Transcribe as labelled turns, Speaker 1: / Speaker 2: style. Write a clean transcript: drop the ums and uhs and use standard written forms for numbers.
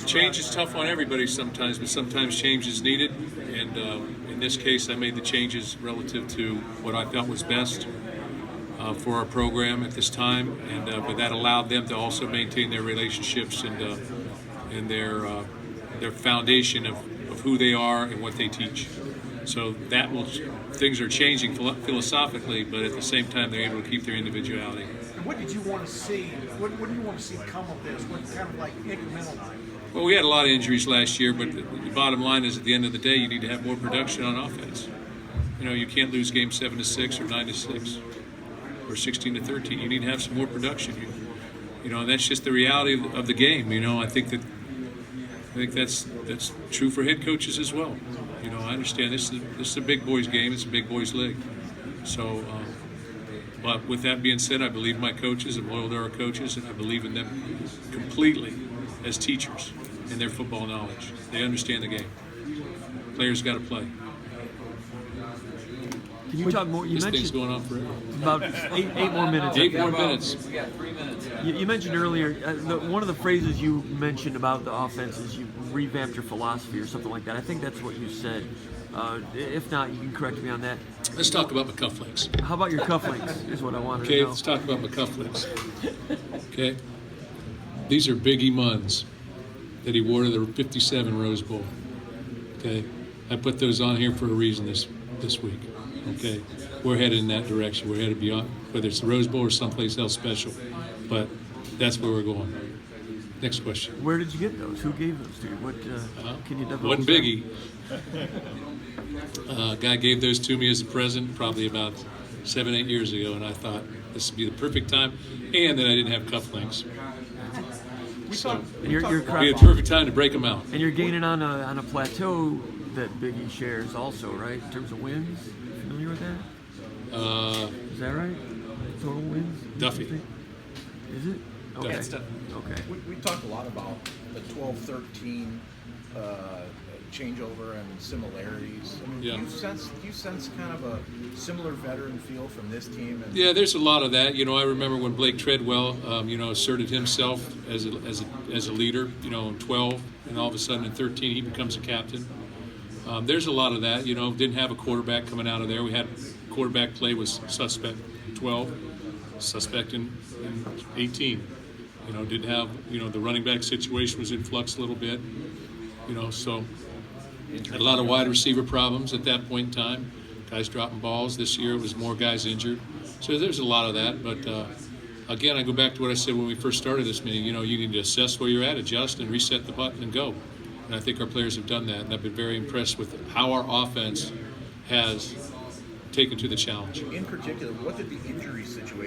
Speaker 1: Change is tough on everybody sometimes, but sometimes change is needed. And in this case, I made the changes relative to what I felt was best for our program at this time, and but that allowed them to also maintain their relationships and their foundation of who they are and what they teach. So things are changing philosophically, but at the same time, they're able to keep their individuality.
Speaker 2: And what did you want to see? What do you want to see come of this? What kind of like incremental?
Speaker 1: Well, we had a lot of injuries last year, but the bottom line is, at the end of the day, you need to have more production on offense. You know, you can't lose games 7-6 or 9-6 or 16-13. You need to have some more production. You know, and that's just the reality of the game. You know, I think that's true for head coaches as well. You know, I understand this is a big boys game. It's a big boys league. So, but with that being said, I believe my coaches. I'm loyal to our coaches, and I believe in them completely as teachers and their football knowledge. They understand the game. Players got to play.
Speaker 3: Can you talk more? You
Speaker 1: This
Speaker 3: mentioned
Speaker 1: thing's going on forever.
Speaker 3: about eight more minutes.
Speaker 1: 8 more minutes.
Speaker 4: We got 3 minutes.
Speaker 3: You mentioned earlier, one of the phrases you mentioned about the offense is you revamped your philosophy or something like that. I think that's what you said. If not, you can correct me on that.
Speaker 1: Let's talk about my cufflinks.
Speaker 3: How about your cufflinks is what I wanted
Speaker 1: Okay,
Speaker 3: to know.
Speaker 1: let's talk about my cufflinks. Okay, these are Biggie Munn's that he wore to the 57 Rose Bowl. Okay, I put those on here for a reason this week. Okay, we're headed in that direction. We're headed beyond, whether it's the Rose Bowl or someplace else special, but that's where we're going. Next question.
Speaker 3: Where did you get those? Who gave those to you? What can you divulge?
Speaker 1: Wasn't Biggie. Guy gave those to me as a present probably about 7-8 years ago, and I thought this would be the perfect time, and that I didn't have cufflinks. So
Speaker 3: You're
Speaker 1: it'd be the perfect time to break them out.
Speaker 3: and you're gaining on a plateau that Biggie shares also, right? In terms of wins. Familiar with that? Is that right? Total wins?
Speaker 1: Duffy.
Speaker 3: Is it? Okay.
Speaker 1: Duffy.
Speaker 3: Okay.
Speaker 5: We talked a lot about the 12-13 changeover and similarities. I mean,
Speaker 1: Yeah.
Speaker 5: do you sense kind of a similar veteran feel from this team? And
Speaker 1: Yeah, there's a lot of that. You know, I remember when Blake Treadwell, asserted himself as a leader. You know, in 12, and all of a sudden in 13 he becomes a captain. There's a lot of that. You know, didn't have a quarterback coming out of there. We had quarterback play was suspect. 12, suspect in 18. You know, didn't have. You know, the running back situation was in flux a little bit. You know, so had a lot of wide receiver problems at that point in time. Guys dropping balls. This year it was more guys injured. So there's a lot of that. But again, I go back to what I said when we first started this meeting. You know, you need to assess where you're at, adjust, and reset the button and go. And I think our players have done that. And I've been very impressed with how our offense has taken to the challenge.
Speaker 5: in particular, what did the injury situation